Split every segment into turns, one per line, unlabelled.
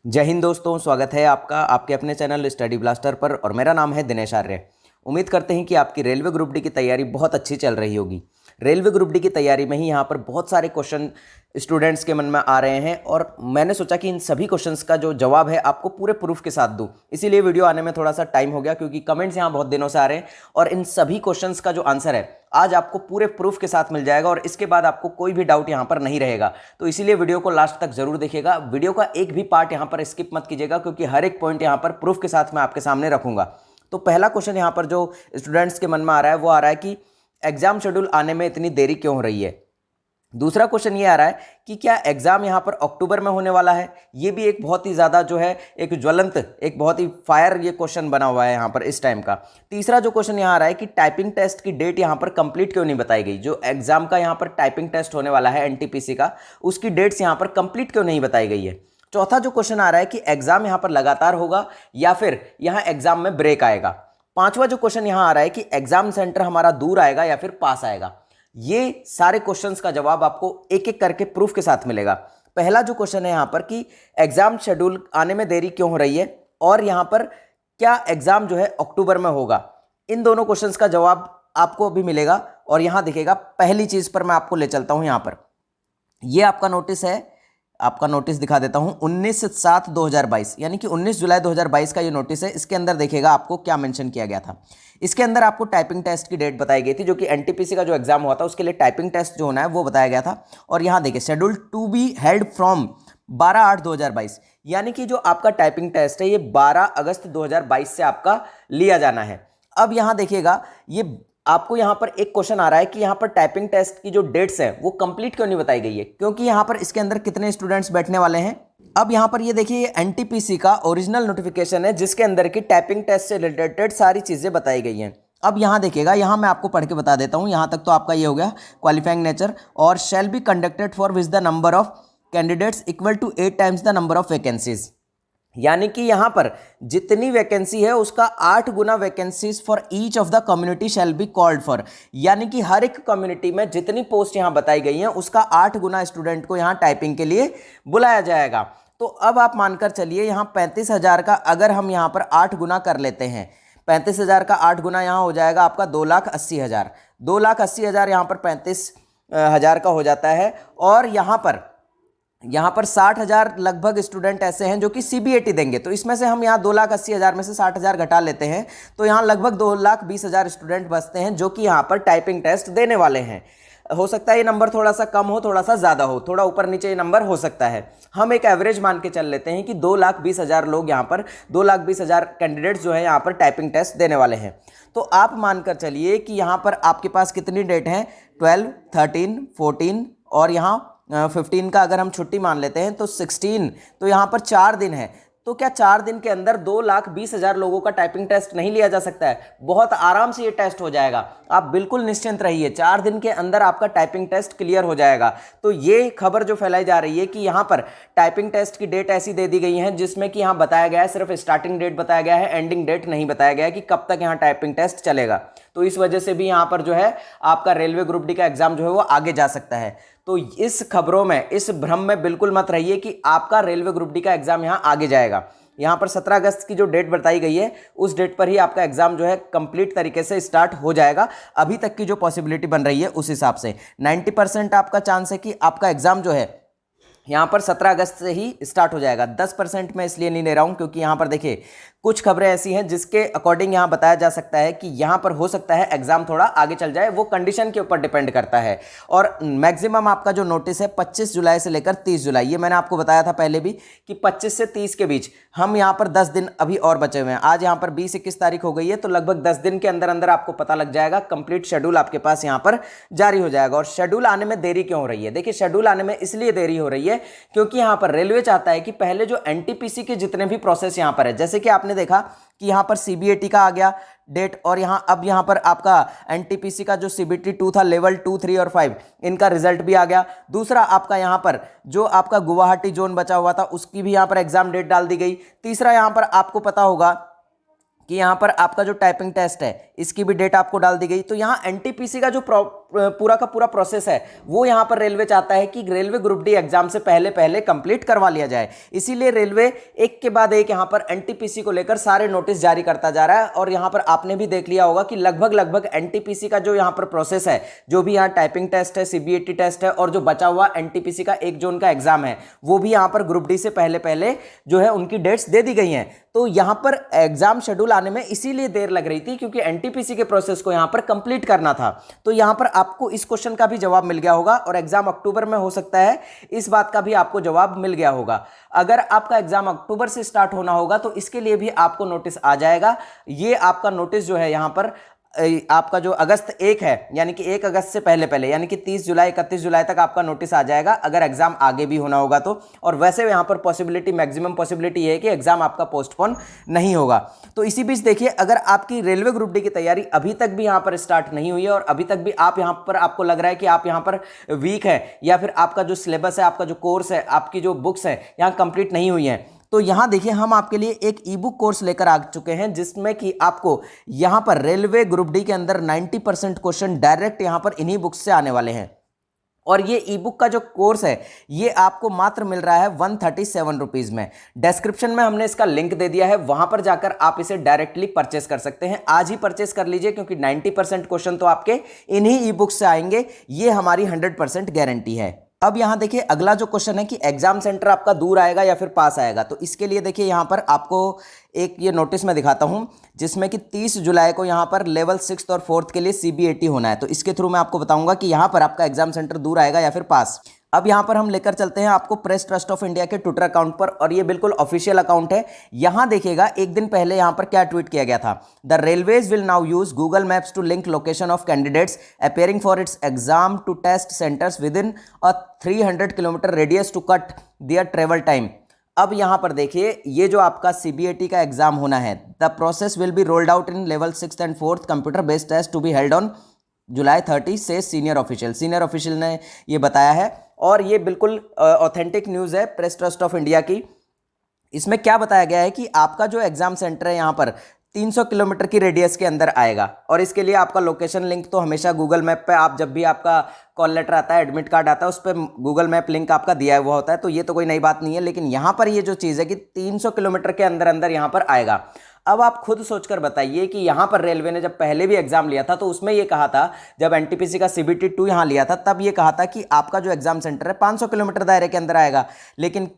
जय हिंद दोस्तों, स्वागत है आपका आपके अपने चैनल स्टडी ब्लास्टर पर और मेरा नाम है दिनेश आर्य। उम्मीद करते हैं कि आपकी रेलवे ग्रुप डी की तैयारी बहुत अच्छी चल रही होगी। रेलवे ग्रुप डी की तैयारी में ही यहाँ पर बहुत सारे क्वेश्चन स्टूडेंट्स के मन में आ रहे हैं और मैंने सोचा कि इन सभी क्वेश्चंस का जो जवाब है आपको पूरे प्रूफ के साथ दूं। इसीलिए वीडियो आने में थोड़ा सा टाइम हो गया क्योंकि कमेंट्स यहाँ बहुत दिनों से आ रहे हैं और इन सभी क्वेश्चंस का जो आंसर है आज आपको पूरे प्रूफ के साथ मिल जाएगा और इसके बाद आपको कोई भी डाउट यहाँ पर नहीं रहेगा। तो इसीलिए वीडियो को लास्ट तक जरूर देखिएगा। वीडियो का एक भी पार्ट यहाँ पर स्किप मत कीजिएगा क्योंकि हर एक पॉइंट यहाँ पर प्रूफ के साथ मैं आपके सामने रखूंगा। तो पहला क्वेश्चन यहाँ पर जो स्टूडेंट्स के मन में आ रहा है वो आ रहा है कि एग्जाम शेड्यूल आने में इतनी देरी क्यों हो रही है। दूसरा क्वेश्चन ये आ रहा है कि क्या एग्जाम यहाँ पर अक्टूबर में होने वाला है। ये भी एक बहुत ही ज़्यादा जो है एक ज्वलंत एक बहुत ही फायर ये क्वेश्चन बना हुआ है यहाँ पर इस टाइम का। तीसरा जो क्वेश्चन यहाँ आ रहा है कि टाइपिंग टेस्ट की डेट यहाँ पर कंप्लीट क्यों नहीं बताई गई। जो एग्जाम का यहाँ पर टाइपिंग टेस्ट होने वाला है एनटीपीसी का, उसकी डेट्स यहाँ पर कंप्लीट क्यों नहीं बताई गई है। चौथा जो क्वेश्चन आ रहा है कि एग्जाम यहाँ पर लगातार होगा या फिर यहाँ एग्जाम में ब्रेक आएगा। पांचवा जो क्वेश्चन यहाँ आ रहा है कि एग्जाम सेंटर हमारा दूर आएगा या फिर पास आएगा। ये सारे क्वेश्चंस का जवाब आपको एक एक करके प्रूफ के साथ मिलेगा। पहला जो क्वेश्चन है यहाँ पर कि एग्जाम शेड्यूल आने में देरी क्यों हो रही है और यहाँ पर क्या एग्जाम जो है अक्टूबर में होगा, इन दोनों क्वेश्चंस का जवाब आपको अभी मिलेगा। और यहाँ देखिएगा, पहली चीज पर मैं आपको ले चलता हूँ। यहाँ पर ये आपका नोटिस है, आपका नोटिस दिखा देता हूं 19/7/2022 यानी कि 19 जुलाई 2022 का ये नोटिस है। इसके अंदर देखिएगा आपको क्या मेंशन किया गया था। इसके अंदर आपको टाइपिंग टेस्ट की डेट बताई गई थी, जो कि एनटीपीसी का जो एग्जाम हुआ था उसके लिए टाइपिंग टेस्ट जो होना है वो बताया गया था। और यहाँ देखिए schedule to be held from 12/8/2022 यानी कि जो आपका टाइपिंग टेस्ट है ये 12 अगस्त 2022 से आपका लिया जाना है। अब यहाँ देखिएगा, ये आपको यहाँ पर एक क्वेश्चन आ रहा है कि यहाँ पर टाइपिंग टेस्ट की जो डेट्स है वो कंप्लीट क्यों नहीं बताई गई है, क्योंकि यहाँ पर इसके अंदर कितने स्टूडेंट्स बैठने वाले हैं। अब यहाँ पर ये देखिए, ये एनटीपीसी का ओरिजिनल नोटिफिकेशन है जिसके अंदर की टाइपिंग टेस्ट से रिलेटेड सारी चीजें बताई गई हैं। अब यहाँ देखिएगा, यहाँ मैं आपको पढ़ के बता देता हूँ। यहाँ तक तो आपका ये हो गया क्वालिफाइंग नेचर और shall be conducted for which the number of candidates equal to 8 times the number of vacancies, यानी कि यहां पर जितनी वैकेंसी है उसका 8 गुना vacancies for each of the community shall be called for, यानी कि हर एक कम्युनिटी में जितनी पोस्ट यहां बताई गई हैं उसका 8 गुना स्टूडेंट को यहां टाइपिंग के लिए बुलाया जाएगा। तो अब आप मानकर चलिए, यहां 35,000 का अगर हम यहां पर 8 गुना कर लेते हैं, 35,000 का 8 गुना यहां हो जाएगा आपका 2,80,000। 2,80,000 यहां पर 35,000 का हो जाता है। और यहाँ पर 60,000 लगभग स्टूडेंट ऐसे हैं जो कि सीबीएटी देंगे। तो इसमें से हम यहाँ 2,80,000 में से 60,000 घटा लेते हैं तो यहाँ लगभग 2,20,000 स्टूडेंट बचते हैं जो कि यहाँ पर टाइपिंग टेस्ट देने वाले हैं। हो सकता है ये नंबर थोड़ा सा कम हो, थोड़ा सा ज़्यादा हो, थोड़ा ऊपर नीचे ये नंबर हो सकता है। हम एक एवरेज मान के चल लेते हैं कि 2,20,000 लोग यहाँ पर 2,20,000 कैंडिडेट्स जो है यहाँ पर टाइपिंग टेस्ट देने वाले हैं। तो आप मानकर चलिए कि यहाँ पर आपके पास कितनी डेट हैं, 12, 13, 14 और यहाँ 15 का अगर हम छुट्टी मान लेते हैं तो 16, तो यहाँ पर 4 दिन है। तो क्या 4 दिन के अंदर 2,20,000 लोगों का टाइपिंग टेस्ट नहीं लिया जा सकता है? बहुत आराम से ये टेस्ट हो जाएगा, आप बिल्कुल निश्चिंत रहिए। 4 दिन के अंदर आपका टाइपिंग टेस्ट क्लियर हो जाएगा। तो ये खबर जो फैलाई जा रही है कि यहाँ पर टाइपिंग टेस्ट की डेट ऐसी दे दी गई है जिसमें कि यहाँ बताया गया है, सिर्फ स्टार्टिंग डेट बताया गया है, एंडिंग डेट नहीं बताया गया है कि कब तक यहाँ टाइपिंग टेस्ट चलेगा। तो इस वजह से भी यहाँ पर जो है आपका रेलवे ग्रुप डी का एग्जाम जो है वो आगे जा सकता है। तो इस खबरों में, इस भ्रम में बिल्कुल मत रहिए कि आपका रेलवे ग्रुप डी का एग्जाम यहाँ आगे जाएगा। यहाँ पर 17 अगस्त की जो डेट बताई गई है उस डेट पर ही आपका एग्जाम जो है कंप्लीट तरीके से स्टार्ट हो जाएगा। अभी तक की जो पॉसिबिलिटी बन रही है उस हिसाब से 90% आपका चांस है कि आपका एग्जाम जो है यहाँ पर 17 अगस्त से ही स्टार्ट हो जाएगा। 10% मैं इसलिए नहीं ले रहा हूँ क्योंकि यहाँ पर देखिए कुछ खबरें ऐसी हैं जिसके अकॉर्डिंग यहाँ बताया जा सकता है कि यहाँ पर हो सकता है एग्जाम थोड़ा आगे चल जाए, वो कंडीशन के ऊपर डिपेंड करता है। और मैक्सिमम आपका जो नोटिस है 25 जुलाई से लेकर 30 जुलाई, ये मैंने आपको बताया था पहले भी कि 25 से 30 के बीच हम यहाँ पर 10 दिन अभी और बचे हुए हैं। आज यहाँ पर 20-21 तारीख हो गई है, तो लगभग 10 दिन के अंदर अंदर आपको पता लग जाएगा, कंप्लीट शेड्यूल आपके पास यहाँ पर जारी हो जाएगा। और शेड्यूल आने में देरी क्यों हो रही है? देखिए शेड्यूल आने में इसलिए देरी हो रही है क्योंकि यहाँ पर रेलवे चाहता है कि पहले जो एनटीपीसी के जितने भी प्रोसेस यहाँ पर है, जैसे कि आपने देखा कि यहाँ पर सीबीएटी का आ गया डेट और अब यहाँ पर आपका एनटीपीसी का जो सीबीटी 2 था, लेवल 2, 3 और 5, इनका रिजल्ट भी आ गया। दूसरा आपका यहाँ पर जो आपका गुवाहाटी जोन बचा हुआ था उसकी भी यहाँ पर एग्जाम डेट डाल दी गई। तीसरा यहाँ पर आपको पता होगा कि यहाँ पर आपका जो टाइपिंग टेस्ट है इसकी भी डेट आपको डाल दी गई। तो यहाँ एनटीपीसी का जो पूरा का पूरा प्रोसेस है वो यहाँ पर रेलवे चाहता है कि रेलवे ग्रुप डी एग्जाम से पहले पहले कंप्लीट करवा लिया जाए। इसीलिए रेलवे एक के बाद एक यहाँ पर एनटीपीसी को लेकर सारे नोटिस जारी करता जा रहा है। और यहाँ पर आपने भी देख लिया होगा कि लगभग एनटीपीसी का जो यहाँ पर प्रोसेस है, जो भी यहाँ टाइपिंग टेस्ट है, सीबीएटी टेस्ट है और जो बचा हुआ एनटीपीसी का 1 जून का एग्जाम है, वो भी यहाँ पर ग्रुप डी से पहले पहले जो है उनकी डेट्स दे दी गई हैं। तो यहाँ पर एग्जाम शेड्यूल आने में इसीलिए देर लग रही थी क्योंकि एनटीपीसी के प्रोसेस को यहाँ पर कंप्लीट करना था। तो यहाँ पर आपको इस क्वेश्चन का भी जवाब मिल गया होगा और एग्जाम अक्टूबर में हो सकता है, इस बात का भी आपको जवाब मिल गया होगा। अगर आपका एग्जाम अक्टूबर से स्टार्ट होना होगा तो इसके लिए भी आपको नोटिस आ जाएगा। ये आपका नोटिस जो है यहाँ पर आपका जो अगस्त 1 है, यानी कि 1 अगस्त से पहले पहले, यानी कि 30 जुलाई 31 जुलाई तक आपका नोटिस आ जाएगा अगर एग्जाम आगे भी होना होगा तो। और वैसे यहाँ पर पॉसिबिलिटी, मैक्सिमम पॉसिबिलिटी ये है कि एग्जाम आपका पोस्टपोन नहीं होगा। तो इसी बीच देखिए, अगर आपकी रेलवे ग्रुप डी की तैयारी अभी तक भी यहाँ पर स्टार्ट नहीं हुई है और अभी तक भी आप यहाँ पर, आपको लग रहा है कि आप यहाँ पर वीक है या फिर आपका जो सिलेबस है, आपका जो कोर्स है, आपकी जो बुक्स है यहाँ कंप्लीट नहीं हुई है, तो यहां देखिए हम आपके लिए एक ई बुक कोर्स लेकर आ चुके हैं जिसमें कि आपको यहां पर रेलवे ग्रुप डी के अंदर 90% क्वेश्चन डायरेक्ट यहां पर इन्हीं बुक्स से आने वाले हैं। और ये ई बुक का जो कोर्स है ये आपको मात्र मिल रहा है 137 रुपीज़ में। डिस्क्रिप्शन में हमने इसका लिंक दे दिया है, वहां पर जाकर आप इसे डायरेक्टली परचेस कर सकते हैं। आज ही परचेस कर लीजिए क्योंकि 90% क्वेश्चन तो आपके इन्हीं ई बुक से आएंगे, ये हमारी 100% गारंटी है। अब यहां देखिए अगला जो क्वेश्चन है कि एग्जाम सेंटर आपका दूर आएगा या फिर पास आएगा। तो इसके लिए देखिए यहां पर आपको एक ये नोटिस मैं दिखाता हूं जिसमें कि 30 जुलाई को यहां पर लेवल 6 और 4 के लिए सीबीएटी होना है। तो इसके थ्रू मैं आपको बताऊंगा कि यहां पर आपका एग्जाम सेंटर दूर आएगा या फिर पास। अब यहां पर हम लेकर चलते हैं आपको प्रेस ट्रस्ट ऑफ इंडिया के ट्विटर अकाउंट पर, और ये बिल्कुल ऑफिशियल अकाउंट है। यहां देखिएगा एक दिन पहले यहां पर क्या ट्वीट किया गया था, the railways will now use Google maps to link location of candidates appearing for its exam to test centres within a 300 kilometre radius to cut their travel time. अब यहां पर देखिए ये जो आपका सीबीएटी का एग्जाम होना है, the process will be rolled out in level 6 and 4 computer based test to be held on July 30 से सीनियर ऑफिशियल ने ये बताया है। और ये बिल्कुल ऑथेंटिक न्यूज़ है प्रेस ट्रस्ट ऑफ इंडिया की। इसमें क्या बताया गया है कि आपका जो एग्जाम सेंटर है यहाँ पर 300 किलोमीटर की रेडियस के अंदर आएगा, और इसके लिए आपका लोकेशन लिंक तो हमेशा गूगल मैप पे, आप जब भी आपका कॉल लेटर आता है, एडमिट कार्ड आता है, उस पर गूगल मैप लिंक आपका दिया हुआ होता है। तो ये तो कोई नई बात नहीं है, लेकिन यहाँ पर ये जो चीज़ है कि 300 किलोमीटर के अंदर अंदर यहाँ पर आएगा। अब आप खुद सोचकर बताइए कि यहाँ पर रेलवे ने जब पहले भी एग्जाम लिया था तो उसमें ये कहा था, जब एनटीपीसी का सीबीटी 2 यहाँ लिया था तब ये कहा था कि आपका जो एग्जाम सेंटर है 500 किलोमीटर दायरे के अंदर आएगा। लेकिन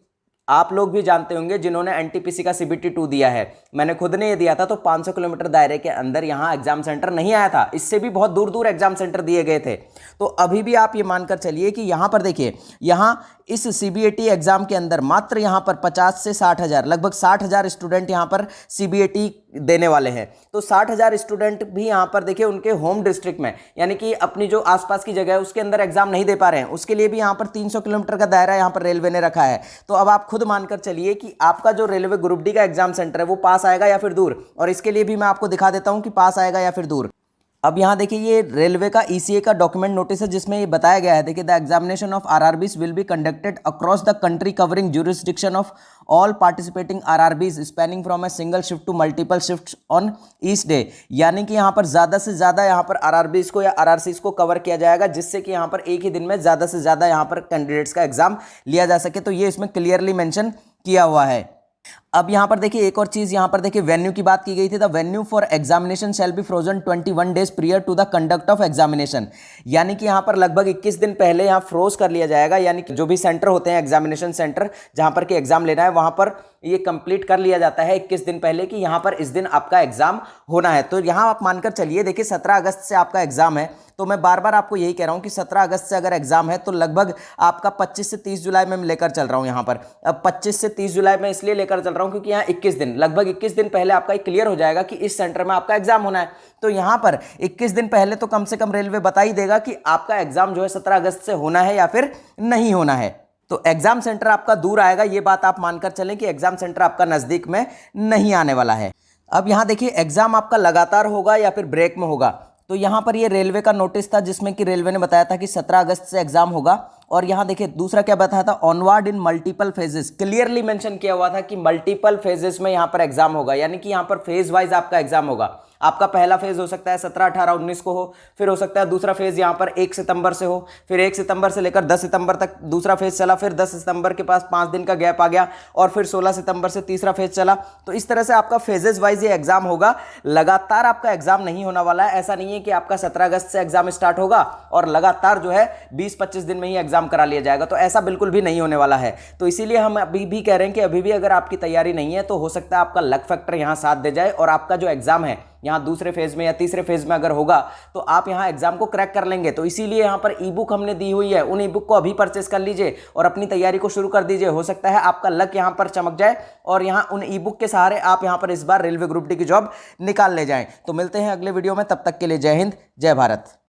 आप लोग भी जानते होंगे जिन्होंने एनटीपीसी का सीबीटी 2 दिया है, मैंने खुद ने ये दिया था, तो 500 किलोमीटर दायरे के अंदर यहाँ एग्जाम सेंटर नहीं आया था, इससे भी बहुत दूर दूर एग्जाम सेंटर दिए गए थे। तो अभी भी आप ये मानकर चलिए कि यहाँ पर देखिए, यहाँ इस सीबीएटी एग्जाम के अंदर मात्र यहाँ पर 50 से 60 हज़ार, लगभग 60 हज़ार स्टूडेंट यहाँ पर सीबीएटी देने वाले हैं। तो 60 हज़ार स्टूडेंट भी यहाँ पर देखिए उनके होम डिस्ट्रिक्ट में, यानी कि अपनी जो आसपास की जगह है उसके अंदर एग्जाम नहीं दे पा रहे हैं, उसके लिए भी यहाँ पर 300 किलोमीटर का दायरा यहाँ पर रेलवे ने रखा है। तो अब आप खुद मानकर चलिए कि आपका जो रेलवे ग्रुप डी का एग्जाम सेंटर है वो पास आएगा या फिर दूर, और इसके लिए भी मैं आपको दिखा देता हूँ कि पास आएगा या फिर दूर। अब यहाँ देखिए ये रेलवे का ईसीए का डॉक्यूमेंट नोटिस है जिसमें ये बताया गया है, देखिए the examination of RRBs will be conducted across the country covering jurisdiction of all participating RRBs spanning from a single shift to multiple shift on each day. यानी कि यहाँ पर ज़्यादा से ज़्यादा यहाँ पर आरआरबीज को या आरआरसीज को कवर किया जाएगा, जिससे कि यहाँ पर एक ही दिन में ज़्यादा से ज़्यादा यहाँ पर कैंडिडेट्स का एग्जाम लिया जा सके। तो ये इसमें क्लियरली मेंशन किया हुआ है। अब यहां पर देखिए एक और चीज, यहां पर देखिए वेन्यू की बात की गई थी। The venue for examination shall be frozen 21 days prior to the conduct of examination. यानी कि यहां पर लगभग 21 दिन पहले यहां फ्रोज कर लिया जाएगा, यानी कि जो भी सेंटर होते हैं एग्जामिनेशन सेंटर जहां पर कि एग्जाम लेना है, वहां पर ये कंप्लीट कर लिया जाता है 21 दिन पहले कि यहां पर इस दिन आपका एग्जाम होना है। तो यहां आप मानकर चलिए, देखिए 17 अगस्त से आपका एग्जाम है, तो मैं बार बार आपको यही कह रहा हूं कि 17 अगस्त से अगर एग्जाम है तो लगभग आपका 25 से 30 जुलाई में लेकर चल रहा हूं यहां पर। अब 25 से 30 जुलाई में इसलिए लेकर चल रहा हूं क्योंकि यहाँ 21 दिन, लगभग 21 दिन पहले आपका क्लियर हो जाएगा कि इस सेंटर में आपका एग्जाम होना है। तो यहां पर 21 दिन पहले तो कम से कम रेलवे बता ही देगा कि आपका एग्जाम जो है 17 अगस्त से होना है या फिर नहीं होना है। तो एग्जाम सेंटर आपका दूर आएगा, ये बात आप मानकर चलें कि एग्जाम सेंटर आपका नजदीक में नहीं आने वाला है। अब यहां देखिए एग्जाम आपका लगातार होगा या फिर ब्रेक में होगा। तो यहां पर ये रेलवे का नोटिस था जिसमें कि रेलवे ने बताया था कि 17 अगस्त से एग्जाम होगा। और यहां देखिए दूसरा क्या बताया था, ऑनवर्ड इन मल्टीपल फेजेस, क्लियरली मेंशन किया हुआ था कि मल्टीपल फेजेस में यहां पर एग्जाम होगा, यानी कि यहां पर फेज वाइज आपका एग्जाम होगा। आपका पहला फेज हो सकता है 17, 18, 19 को हो, फिर हो सकता है दूसरा फेज यहाँ पर 1 सितंबर से हो, फिर 1 सितंबर से लेकर 10 सितंबर तक दूसरा फेज चला, फिर 10 सितंबर के पास 5 दिन का गैप आ गया और फिर 16 सितंबर से तीसरा फेज चला। तो इस तरह से आपका फेजेस वाइज ये एग्जाम होगा। लगातार आपका एग्जाम नहीं होने वाला है। ऐसा नहीं है कि आपका 17 अगस्त से एग्जाम स्टार्ट होगा और लगातार जो है 20-25 दिन में ही एग्जाम करा लिया जाएगा, तो ऐसा बिल्कुल भी नहीं होने वाला है। तो इसीलिए हम अभी भी कह रहे हैं कि अभी भी अगर आपकी तैयारी नहीं है तो हो सकता है आपका लक फैक्टर यहां साथ दे जाए और आपका जो एग्जाम है यहाँ दूसरे फेज में या तीसरे फेज में अगर होगा तो आप यहाँ एग्जाम को क्रैक कर लेंगे। तो इसीलिए यहाँ पर ई बुक हमने दी हुई है, उन ई बुक को अभी परचेस कर लीजिए और अपनी तैयारी को शुरू कर दीजिए। हो सकता है आपका लक यहाँ पर चमक जाए और यहाँ उन ई बुक के सहारे आप यहाँ पर इस बार रेलवे ग्रुप डी की जॉब निकाल ले जाएं। तो मिलते हैं अगले वीडियो में, तब तक के लिए जय हिंद, जय भारत।